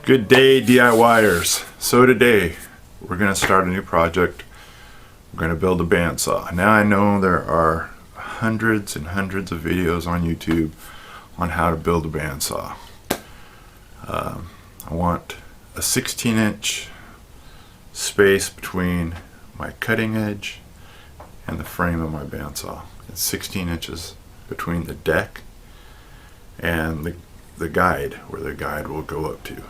Good day, DIYers. So today we're going to start a new project. We're going to build a bandsaw. Now I know there are hundreds and hundreds of videos on YouTube on how to build a bandsaw. I want a 16-inch space between my cutting edge and the frame of my bandsaw. It's 16 inches between the deck and the guide, where the guide will go up to.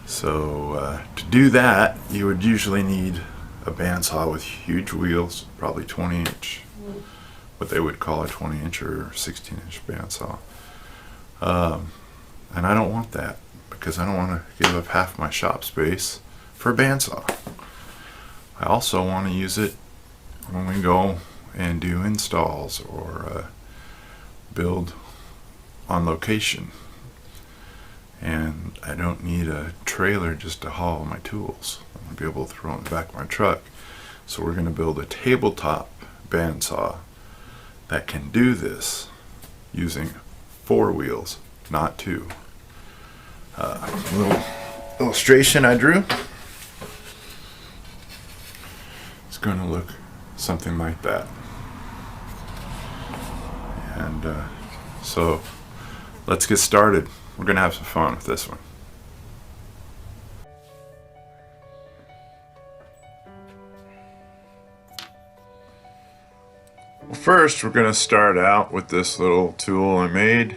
So to do that, you would usually need a bandsaw with huge wheels, probably 20-inch, what they would call a 20-inch or 16-inch bandsaw. And I don't want that because I don't want to give up half my shop space for a bandsaw. I also want to use it when we go and do installs or build on location. And I don't need a trailer just to haul my tools. I'm going to be able to throw it in the back of my truck. So we're going to build a tabletop bandsaw that can do this using 4 wheels, not 2. A little illustration I drew. It's going to look something like that. And so let's get started. We're going to have some fun with this one. Well, first we're going to start out with this little tool I made,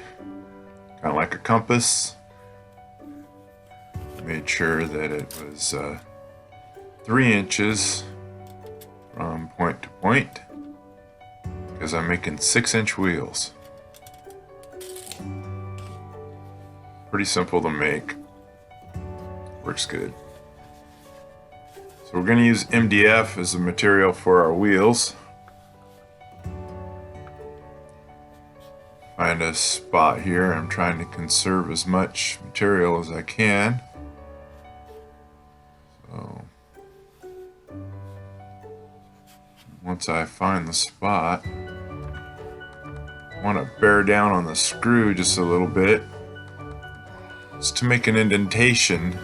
kind of like a compass. Made sure that it was 3 inches from point to point, because I'm making 6-inch wheels. Pretty simple to make. Works good. So we're going to use MDF as a material for our wheels. Find a spot here. I'm trying to conserve as much material as I can. So once I find the spot, I want to bear down on the screw just a little bit. It's to make an indentation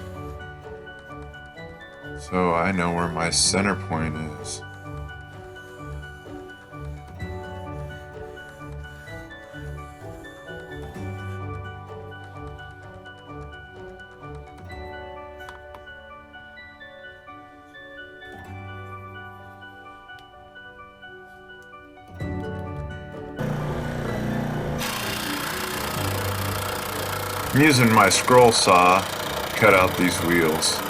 so I know where my center point is. I'm using my scroll saw to cut out these wheels.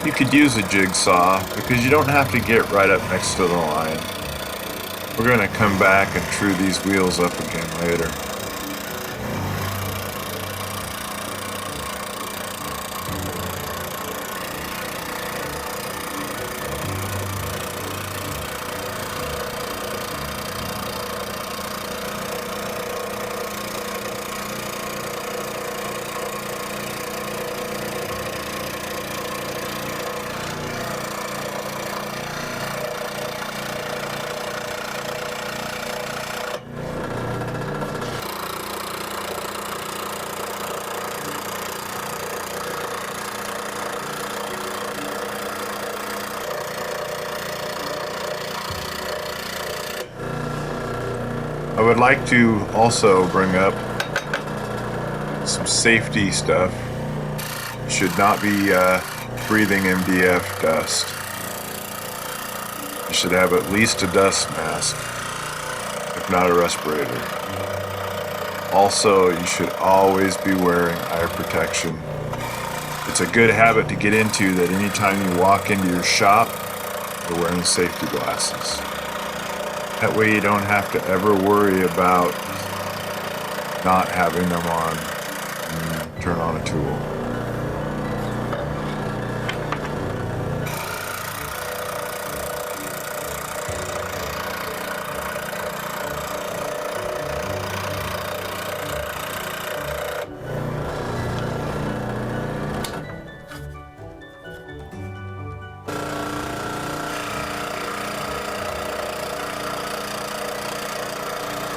You could use a jigsaw because you don't have to get right up next to the line. We're going to come back and true these wheels up again later. I would like to also bring up some safety stuff. You should not be breathing MDF dust. You should have at least a dust mask, if not a respirator. Also, you should always be wearing eye protection. It's a good habit to get into that anytime you walk into your shop, you're wearing safety glasses. That way you don't have to ever worry about not having them on when you turn on a tool.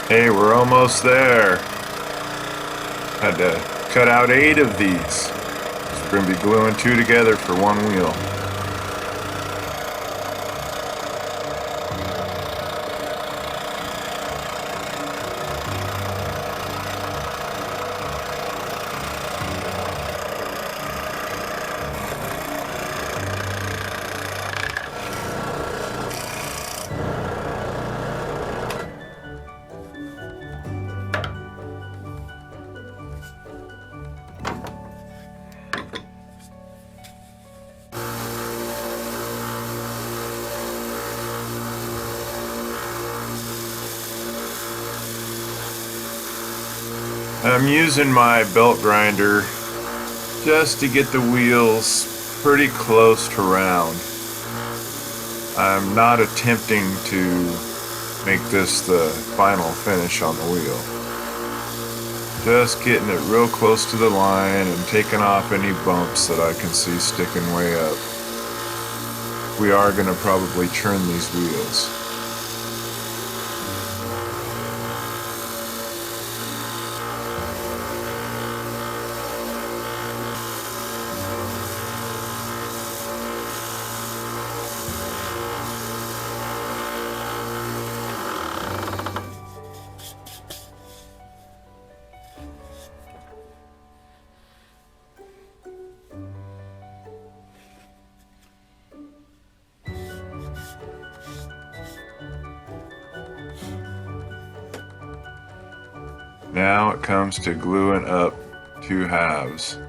Hey, we're almost there. Had to cut out 8 of these. We're going to be gluing two together for one wheel. I'm using my belt grinder just to get the wheels pretty close to round. I'm not attempting to make this the final finish on the wheel. Just getting it real close to the line and taking off any bumps that I can see sticking way up. We are going to probably turn these wheels. Now it comes to gluing up two halves.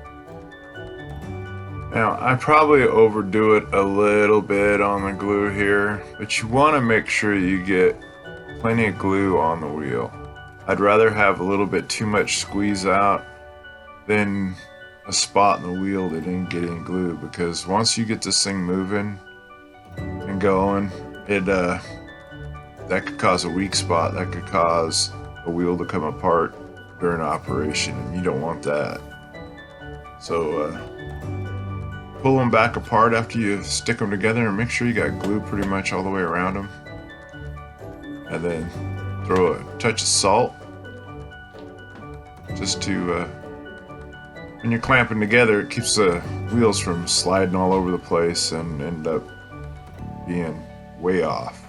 Now I probably overdo it a little bit on the glue here, but you want to make sure you get plenty of glue on the wheel. I'd rather have a little bit too much squeeze out than a spot in the wheel that didn't get any glue, because once you get this thing moving and going, that could cause a weak spot. That could cause a wheel to come apart during operation, and you don't want that. So pull them back apart after you stick them together and make sure you got glue pretty much all the way around them, and then throw a touch of salt just to when you're clamping together, it keeps the wheels from sliding all over the place and end up being way off.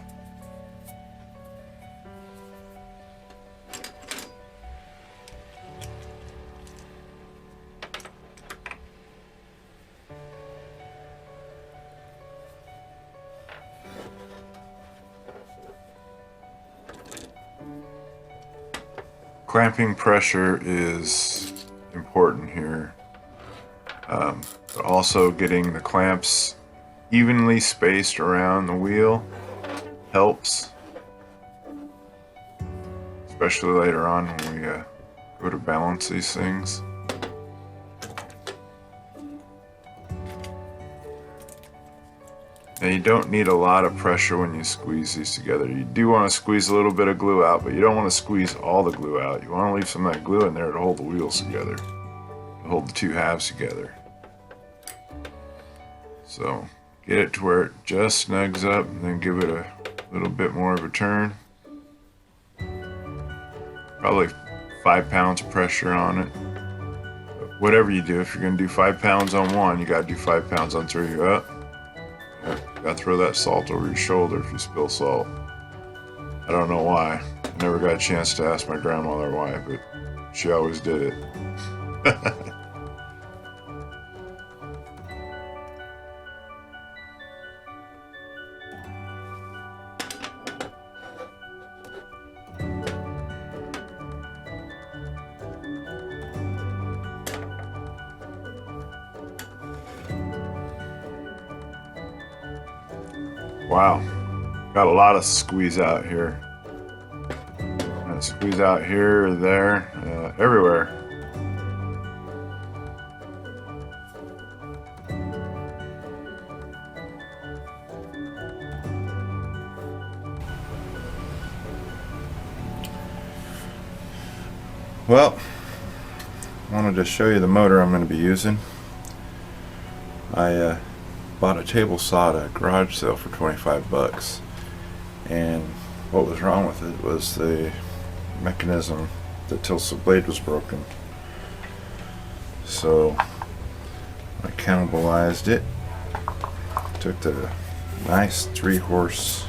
Clamping pressure is important here, but also getting the clamps evenly spaced around the wheel helps, especially later on when we go to balance these things. Now you don't need a lot of pressure when you squeeze these together. You do want to squeeze a little bit of glue out, but you don't want to squeeze all the glue out. You want to leave some of that glue in there to hold the wheels together, to hold the two halves together. So get it to where it just snugs up, and then give it a little bit more of a turn. Probably 5 pounds of pressure on it. But whatever you do, if you're going to do 5 pounds on one, you got to do 5 pounds on three. You're up. Gotta throw that salt over your shoulder if you spill salt. I don't know why. I never got a chance to ask my grandmother why, but she always did it. Wow, got a lot of squeeze out here. Squeeze out here, there, everywhere. Well, I wanted to show you the motor I'm going to be using. I bought a table saw at a garage sale for 25 bucks, and what was wrong with it was the mechanism that tilts the blade was broken. So I cannibalized it. Took the nice 3-horse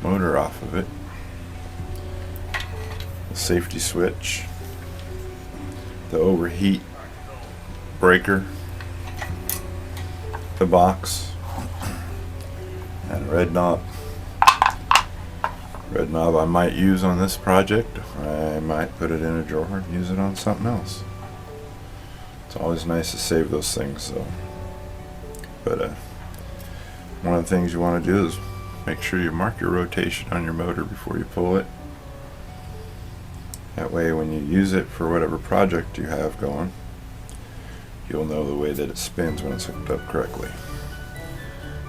motor off of it. The safety switch. The overheat breaker. The box. And a red knob. Red knob I might use on this project. I might put it in a drawer and use it on something else. It's always nice to save those things, though. But one of the things you want to do is make sure you mark your rotation on your motor before you pull it. That way when you use it for whatever project you have going, you'll know the way that it spins when it's hooked up correctly.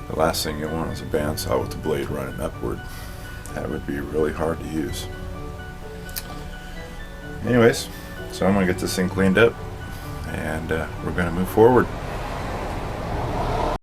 The last thing you want is a bandsaw with the blade running upward. That would be really hard to use. Anyways, so I'm going to get this thing cleaned up and we're going to move forward.